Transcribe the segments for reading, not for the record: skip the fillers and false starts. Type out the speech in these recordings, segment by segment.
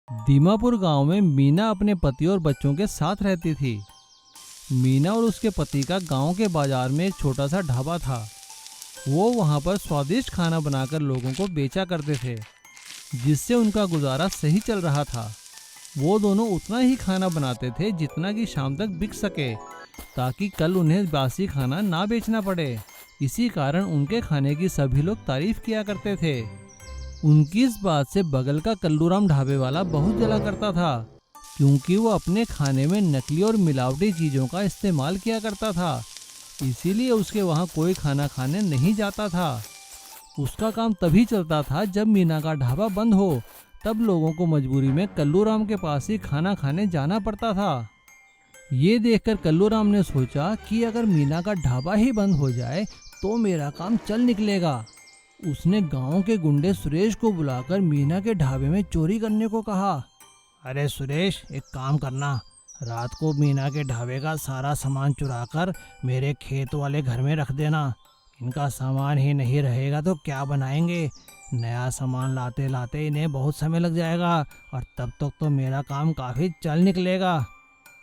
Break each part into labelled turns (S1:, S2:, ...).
S1: दीमापुर गांव में मीना अपने पति और बच्चों के साथ रहती थी। मीना और उसके पति का गांव के बाजार में एक छोटा सा ढाबा था। वो वहां पर स्वादिष्ट खाना बनाकर लोगों को बेचा करते थे, जिससे उनका गुजारा सही चल रहा था। वो दोनों उतना ही खाना बनाते थे जितना कि शाम तक बिक सके, ताकि कल उन्हें बासी खाना ना बेचना पड़े। इसी कारण उनके खाने की सभी लोग तारीफ किया करते थे। उनकी इस बात से बगल का कल्लूराम ढाबे वाला बहुत जला करता था, क्योंकि वो अपने खाने में नकली और मिलावटी चीज़ों का इस्तेमाल किया करता था। इसीलिए उसके वहाँ कोई खाना खाने नहीं जाता था। उसका काम तभी चलता था जब मीना का ढाबा बंद हो, तब लोगों को मजबूरी में कल्लूराम के पास ही खाना खाने जाना पड़ता था। ये देखकर कल्लूराम ने सोचा कि अगर मीना का ढाबा ही बंद हो जाए तो मेरा काम चल निकलेगा। उसने गांव के गुंडे सुरेश को बुलाकर मीना के ढाबे में चोरी करने को कहा। अरे सुरेश, एक काम करना, रात को मीना के ढाबे का सारा सामान चुराकर मेरे खेत वाले घर में रख देना। इनका सामान ही नहीं रहेगा तो क्या बनाएंगे। नया सामान लाते लाते इन्हें बहुत समय लग जाएगा और तब तक तो मेरा काम काफ़ी चल निकलेगा।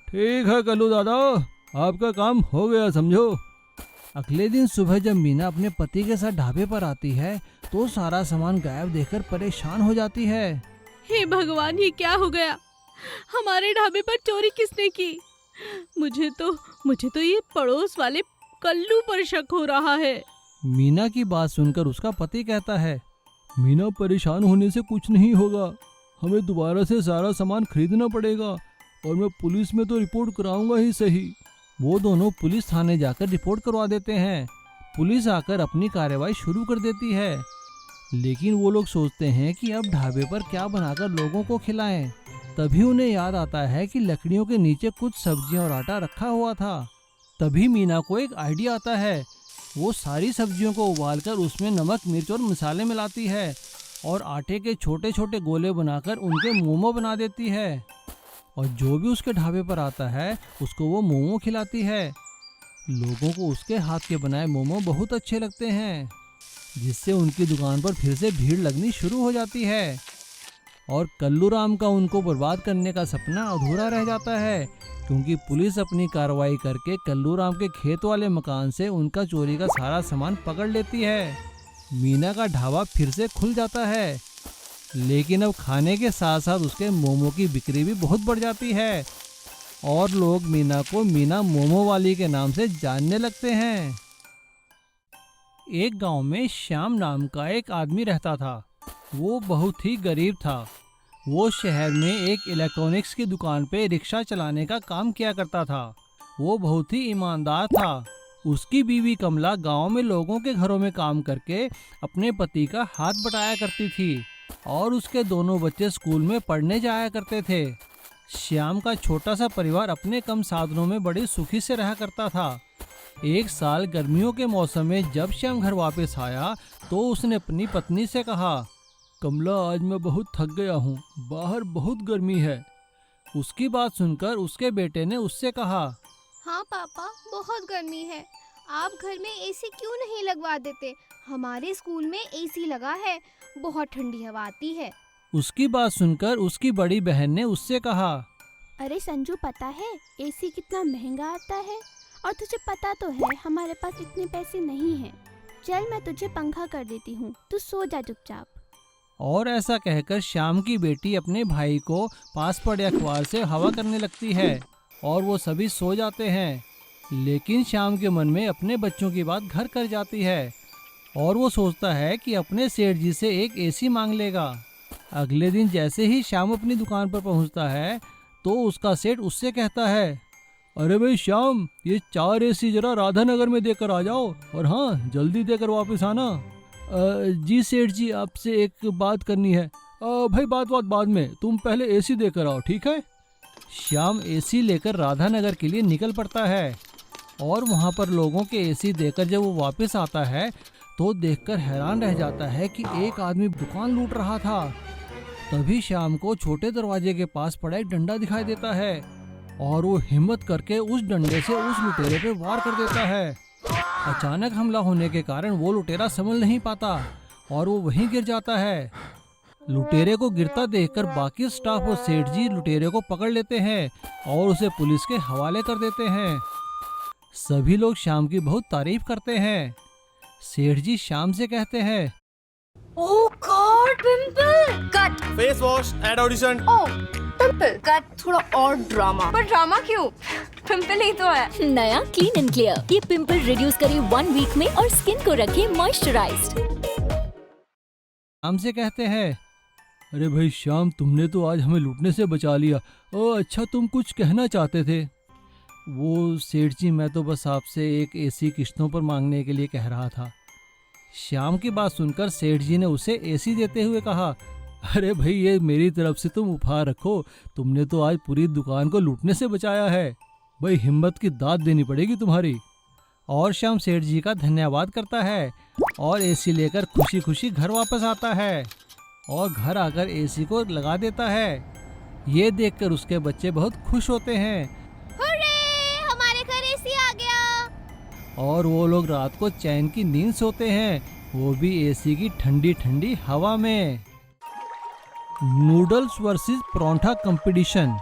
S1: ठीक है कल्लू दादा, आपका काम हो गया समझो। अगले दिन सुबह जब मीना अपने पति के साथ ढाबे पर आती है तो सारा सामान गायब देखकर परेशान हो जाती है।
S2: हे भगवान, ये क्या हो गया? हमारे ढाबे पर चोरी किसने की? मुझे तो ये पड़ोस वाले कल्लू पर शक हो रहा है।
S1: मीना की बात सुनकर उसका पति कहता है, मीना, परेशान होने से कुछ नहीं होगा। हमें दोबारा से सारा सामान खरीदना पड़ेगा और मैं पुलिस में तो रिपोर्ट कराऊंगा ही सही। वो दोनों पुलिस थाने जाकर रिपोर्ट करवा देते हैं। पुलिस आकर अपनी कार्रवाई शुरू कर देती है, लेकिन वो लोग सोचते हैं कि अब ढाबे पर क्या बनाकर लोगों को खिलाएं। तभी उन्हें याद आता है कि लकड़ियों के नीचे कुछ सब्जियां और आटा रखा हुआ था। तभी मीना को एक आइडिया आता है। वो सारी सब्जियों को उबालकर उसमें नमक, मिर्च और मसाले मिलाती है और आटे के छोटे छोटे गोले बनाकर उनके मोमो बना देती है। और जो भी उसके ढाबे पर आता है उसको वो मोमो खिलाती है। लोगों को उसके हाथ के बनाए मोमो बहुत अच्छे लगते हैं, जिससे उनकी दुकान पर फिर से भीड़ लगनी शुरू हो जाती है। और कल्लूराम का उनको बर्बाद करने का सपना अधूरा रह जाता है, क्योंकि पुलिस अपनी कार्रवाई करके कल्लूराम के खेत वाले मकान से उनका चोरी का सारा सामान पकड़ लेती है। मीना का ढाबा फिर से खुल जाता है, लेकिन अब खाने के साथ साथ उसके मोमो की बिक्री भी बहुत बढ़ जाती है और लोग मीना को मीना मोमो वाली के नाम से जानने लगते हैं। एक गांव में श्याम नाम का एक आदमी रहता था। वो बहुत ही गरीब था। वो शहर में एक इलेक्ट्रॉनिक्स की दुकान पे रिक्शा चलाने का काम किया करता था। वो बहुत ही ईमानदार था। उसकी बीवी कमला गांव में लोगों के घरों में काम करके अपने पति का हाथ बटाया करती थी और उसके दोनों बच्चे स्कूल में पढ़ने जाया करते थे। श्याम का छोटा सा परिवार अपने कम साधनों में बड़ी सुखी से रहा करता था। एक साल गर्मियों के मौसम में जब श्याम घर वापस आया तो उसने अपनी पत्नी से कहा, कमला, आज मैं बहुत थक गया हूँ, बाहर बहुत गर्मी है। उसकी बात सुनकर उसके बेटे ने उससे कहा,
S3: हाँ पापा, बहुत गर्मी है। आप घर में एसी क्यों नहीं लगवा देते? हमारे स्कूल में एसी लगा है, बहुत ठंडी हवा आती है।
S1: उसकी बात सुनकर उसकी बड़ी बहन ने उससे कहा,
S4: अरे संजू, पता है एसी कितना महंगा आता है? और तुझे पता तो है हमारे पास इतने पैसे नहीं हैं। चल, मैं तुझे पंखा कर देती हूँ, तू सो जा चुपचाप।
S1: और ऐसा कहकर श्याम की बेटी अपने भाई को पास पड़े अखबार से हवा करने लगती है और वो सभी सो जाते हैं। लेकिन श्याम के मन में अपने बच्चों की बात घर कर जाती है और वो सोचता है कि अपने सेठ जी से एक एसी मांग लेगा। अगले दिन जैसे ही श्याम अपनी दुकान पर पहुंचता है तो उसका सेठ उससे कहता है, अरे भाई श्याम, ये 4 एसी जरा राधानगर में देकर आ जाओ और हाँ, जल्दी देकर वापस आना। जी सेठ जी, आपसे एक बात करनी है। भाई बात बाद में, तुम पहले एसी देकर आओ, ठीक है। श्याम एसी लेकर राधानगर के लिए निकल पड़ता है और वहाँ पर लोगों के एसी देकर जब वो वापस आता है तो देखकर हैरान रह जाता है कि एक आदमी दुकान लूट रहा था। तभी श्याम को छोटे दरवाजे के पास पड़ा एक डंडा दिखाई देता है और वो हिम्मत करके उस डंडे से उस लुटेरे पे वार कर देता है। अचानक हमला होने के कारण वो लुटेरा संभल नहीं पाता और वो वहीं गिर जाता है। लुटेरे को गिरता देखकर बाकी स्टाफ और सेठ जी लुटेरे को पकड़ लेते हैं और उसे पुलिस के हवाले कर देते हैं। सभी लोग श्याम की बहुत तारीफ करते हैं। सेठ जी श्याम से कहते हैं,
S5: Oh God, pimple! Cut!
S6: Face wash ad audition.
S5: Oh, pimple! Cut! थोड़ा और ड्रामा। पर ड्रामा क्यों? पिंपल ही तो है।
S7: नया क्लीन एंड क्लियर, ये पिंपल रिड्यूस करे 1 वीक में और स्किन को रखे मॉइस्चराइज्ड।
S1: श्याम से कहते हैं, अरे भाई श्याम, तुमने तो आज हमें लूटने से बचा लिया। अच्छा, तुम कुछ कहना चाहते थे? वो सेठ जी, मैं तो बस आपसे एक एसी किश्तों पर मांगने के लिए कह रहा था। श्याम की बात सुनकर सेठ जी ने उसे एसी देते हुए कहा, अरे भाई, ये मेरी तरफ से तुम उपहार रखो। तुमने तो आज पूरी दुकान को लूटने से बचाया है। भाई, हिम्मत की दाद देनी पड़ेगी तुम्हारी। और श्याम सेठ जी का धन्यवाद करता है और एसी लेकर खुशी खुशी घर वापस आता है और घर आकर एसी को लगा देता है। ये देखकर उसके बच्चे बहुत खुश होते हैं
S3: हुर्रे! हमारे घर एसी आ गया।
S1: और वो लोग रात को चैन की नींद सोते हैं, वो भी एसी की ठंडी ठंडी हवा में। Noodles versus paratha competition.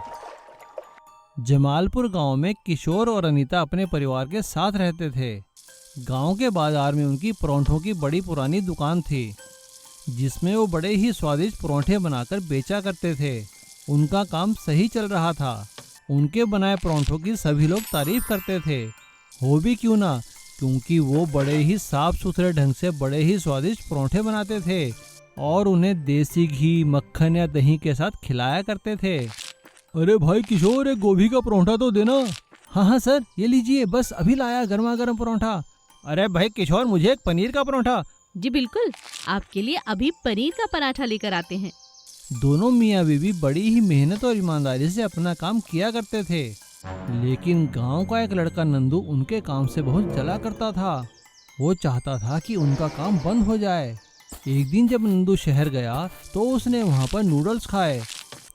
S1: Jamalpur गांव में किशोर और अनीता अपने परिवार के साथ रहते थे। गांव के बाजार में उनकी परोंठों की बड़ी पुरानी दुकान थी, जिसमें वो बड़े ही स्वादिष्ट परोंठे बनाकर बेचा करते थे। उनका काम सही चल रहा था। उनके बनाए परोंठों की सभी लोग तारीफ करते थे। हो भी क्यों ना, क्योंकि वो बड़े ही साफ सुथरे ढंग से बड़े ही स्वादिष्ट परोंठे बनाते थे और उन्हें देसी घी, मक्खन या दही के साथ खिलाया करते थे। अरे भाई किशोर, एक गोभी का परोंठा तो देना। हाँ हाँ सर, ये लीजिए, बस अभी लाया गर्मा गर्म परोंठा। अरे भाई किशोर, मुझे एक पनीर का परोंठा।
S2: जी बिल्कुल, आपके लिए अभी पनीर का पराठा लेकर आते हैं।
S1: दोनों मियाँ बीवी बड़ी ही मेहनत और ईमानदारी से अपना काम किया करते थे, लेकिन गांव का एक लड़का नंदू उनके काम से बहुत जला करता था। वो चाहता था कि उनका काम बंद हो जाए। एक दिन जब नंदू शहर गया तो उसने वहाँ पर नूडल्स खाए,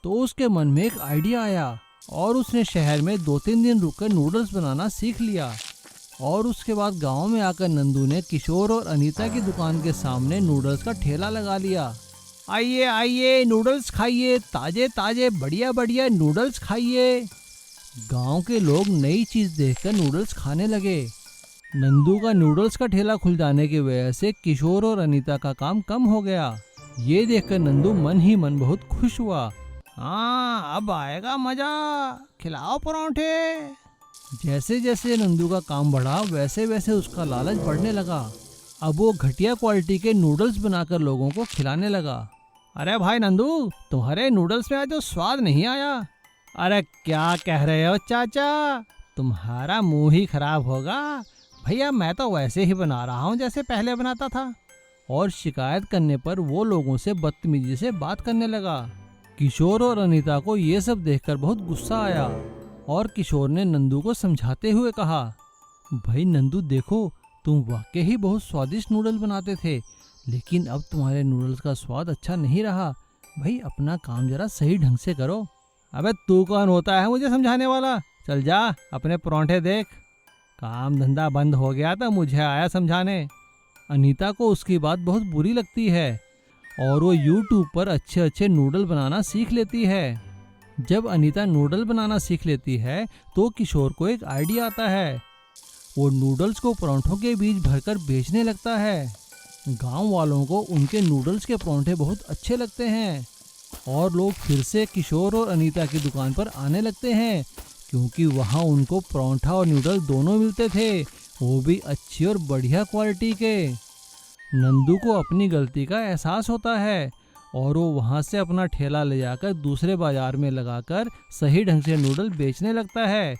S1: तो उसके मन में एक आइडिया आया और उसने शहर में 2-3 दिन रुककर नूडल्स बनाना सीख लिया। और उसके बाद गांव में आकर नंदू ने किशोर और अनीता की दुकान के सामने नूडल्स का ठेला लगा लिया। आइए आइए, नूडल्स खाइए, ताजे ताजे बढ़िया बढ़िया नूडल्स खाइए। गांव के लोग नई चीज देखकर नूडल्स खाने लगे। नंदू का नूडल्स का ठेला खुल जाने की वजह से किशोर और अनीता का काम कम हो गया। ये देखकर नंदू मन ही मन बहुत खुश हुआ। हाँ, अब आएगा मजा, खिलाओ परोंठे। जैसे जैसे नंदू का काम बढ़ा, वैसे वैसे उसका लालच बढ़ने लगा। अब वो घटिया क्वालिटी के नूडल्स बनाकर लोगों को खिलाने लगा। अरे भाई नंदू, तुम्हारे नूडल्स में आज तो स्वाद नहीं आया। अरे क्या कह रहे हो चाचा, तुम्हारा मुंह ही खराब होगा। भैया, मैं तो वैसे ही बना रहा हूँ जैसे पहले बनाता था। और शिकायत करने पर वो लोगों से बदतमीजी से बात करने लगा। किशोर और अनीता को ये सब देखकर बहुत गुस्सा आया और किशोर ने नंदू को समझाते हुए कहा, भाई नंदू देखो, तुम वाकई ही बहुत स्वादिष्ट नूडल बनाते थे, लेकिन अब तुम्हारे नूडल्स का स्वाद अच्छा नहीं रहा। भाई अपना काम जरा सही ढंग से करो। अबे तू कौन होता है मुझे समझाने वाला? चल जा, अपने परोंठे देख। काम धंधा बंद हो गया तो मुझे आया समझाने। अनीता को उसकी बात बहुत बुरी लगती है और वो YouTube पर अच्छे अच्छे नूडल बनाना सीख लेती है। जब अनीता नूडल बनाना सीख लेती है तो किशोर को एक आइडिया आता है। वो नूडल्स को परोंठों के बीच भरकर बेचने लगता है। गांव वालों को उनके नूडल्स के परोंठे बहुत अच्छे लगते हैं और लोग फिर से किशोर और अनीता की दुकान पर आने लगते हैं, क्योंकि वहाँ उनको परोंठा और नूडल दोनों मिलते थे, वो भी अच्छी और बढ़िया क्वालिटी के। नंदू को अपनी गलती का एहसास होता है और वो वहाँ से अपना ठेला ले जाकर दूसरे बाजार में लगाकर सही ढंग से नूडल बेचने लगता है।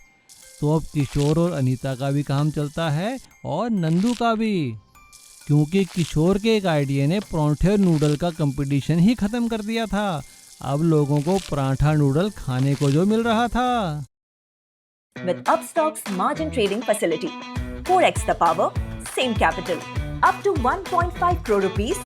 S1: तो अब किशोर और अनीता का भी काम चलता है और नंदू का भी, क्योंकि किशोर के एक आइडिया ने परोंठे और नूडल का कंपटीशन ही खत्म कर दिया था। अब लोगों को पराठा नूडल खाने को जो मिल रहा था।
S8: With Upstock's margin trading facility, 4x the power, same capital, up to 1.5 crore rupees.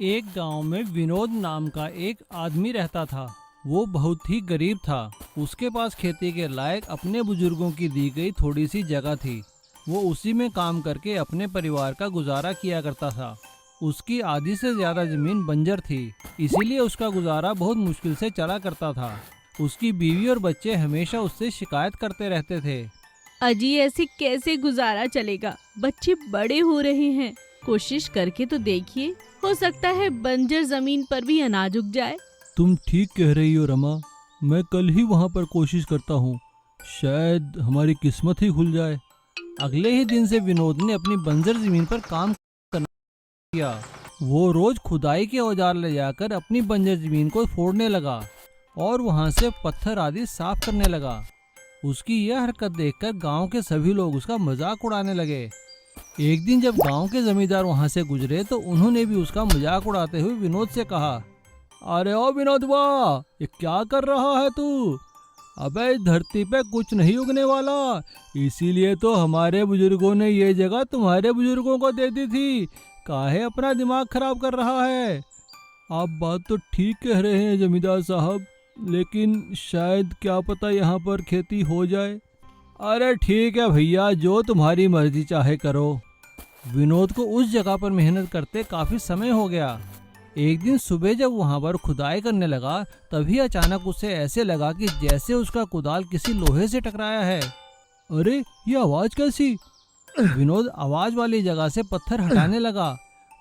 S1: एक गांव में विनोद नाम का एक आदमी रहता था। वो बहुत ही गरीब था। उसके पास खेती के लायक अपने बुजुर्गों की दी गई थोड़ी सी जगह थी। वो उसी में काम करके अपने परिवार का गुजारा किया करता था। उसकी आधी से ज्यादा जमीन बंजर थी, इसीलिए उसका गुजारा बहुत मुश्किल से चला करता था। उसकी बीवी और बच्चे हमेशा उससे शिकायत करते रहते थे।
S2: अजी ऐसे कैसे गुजारा चलेगा, बच्चे बड़े हो रहे हैं, कोशिश करके तो देखिए, हो सकता है बंजर जमीन पर भी अनाज उग जाए।
S1: तुम ठीक कह रही हो रमा, मैं कल ही वहाँ पर कोशिश करता हूँ, शायद हमारी किस्मत ही खुल जाए। अगले ही दिन से विनोद ने अपनी बंजर जमीन पर काम करना किया। वो रोज खुदाई के औजार ले जाकर अपनी बंजर जमीन को फोड़ने लगा और वहाँ से पत्थर आदि साफ करने लगा। उसकी यह हरकत देखकर गांव के सभी लोग उसका मजाक उड़ाने लगे। एक दिन जब गांव के जमींदार वहाँ से गुजरे तो उन्होंने भी उसका मजाक उड़ाते हुए विनोद से कहा, अरे ओ विनोद वाह, ये क्या कर रहा है तू? अबे इस धरती पे कुछ नहीं उगने वाला, इसीलिए तो हमारे बुजुर्गों ने ये जगह तुम्हारे बुजुर्गों को दे दी थी। काहे अपना दिमाग खराब कर रहा है? आप बात तो ठीक कह रहे हैं जमींदार साहब, लेकिन शायद क्या पता यहाँ पर खेती हो जाए। अरे ठीक है भैया, जो तुम्हारी मर्जी चाहे करो। विनोद को उस जगह पर मेहनत करते काफी समय हो गया। एक दिन सुबह जब वहां पर खुदाई करने लगा, तभी अचानक उसे ऐसे लगा कि जैसे उसका कुदाल किसी लोहे से टकराया है। अरे ये आवाज कैसी? विनोद आवाज वाली जगह से पत्थर हटाने लगा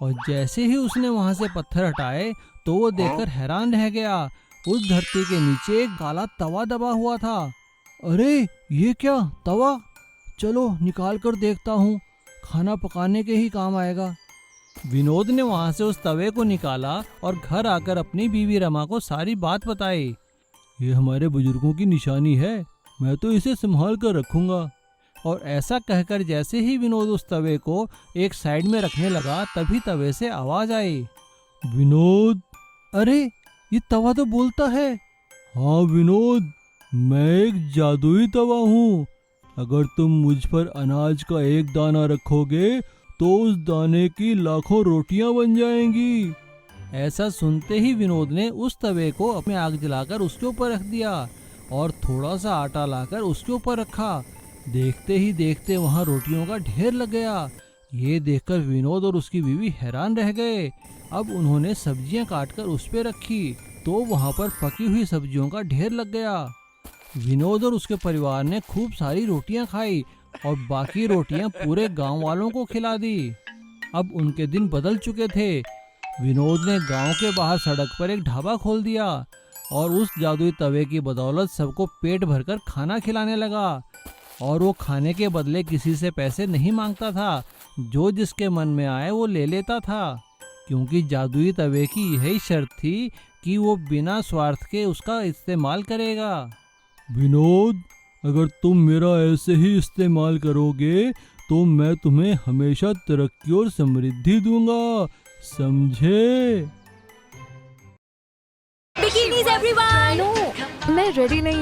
S1: और जैसे ही उसने वहां से पत्थर हटाए तो वो देखकर हैरान रह गया। उस धरती के नीचे एक काला तवा दबा हुआ था। अरे ये क्या तवा? चलो निकाल कर देखता हूँ, खाना पकाने के ही काम आएगा। विनोद ने वहां से उस तवे को निकाला और घर आकर अपनी बीवी रमा को सारी बात बताई। ये हमारे बुजुर्गों की निशानी है, मैं तो इसे संभाल कर रखूंगा। और ऐसा कहकर जैसे ही विनोद उस तवे को एक साइड में रखने लगा, तभी तवे से आवाज आई, विनोद, अरे ये तवा तो बोलता है। हाँ विनोद, मैं एक जादुई तवा हूँ। अगर तुम मुझ पर अनाज का एक दाना रखोगे तो उस दाने की लाखों रोटियां बन जाएंगी। ऐसा सुनते ही विनोद ने उस तवे को अपने आग जलाकर उसके ऊपर रख दिया और थोड़ा सा आटा लाकर उसके ऊपर रखा। देखते ही देखते वहां रोटियों का ढेर लग गया। ये देखकर विनोद और उसकी बीवी हैरान रह गए। अब उन्होंने सब्जियां काटकर उस पे रखी तो वहां पर पकी हुई सब्जियों का ढेर लग गया। विनोद और उसके परिवार ने खूब सारी रोटियां खाई और बाकी रोटियां पूरे गांव वालों को खिला दी। अब उनके दिन बदल चुके थे। विनोद ने गांव के बाहर सड़क पर एक ढाबा खोल दिया और उस जादुई तवे की बदौलत सबको पेट भरकर खाना खिलाने लगा। और वो खाने के बदले किसी से पैसे नहीं मांगता था, जो जिसके मन में आए वो ले लेता था, क्योंकि जादुई तवे की यही शर्त थी कि वो बिना स्वार्थ के उसका इस्तेमाल करेगा। विनोद, अगर तुम मेरा ऐसे ही इस्तेमाल करोगे तो मैं तुम्हें हमेशा तरक्की और समृद्धि दूंगा, समझे?
S7: Bikinis everyone!
S5: मैं रेडी नहीं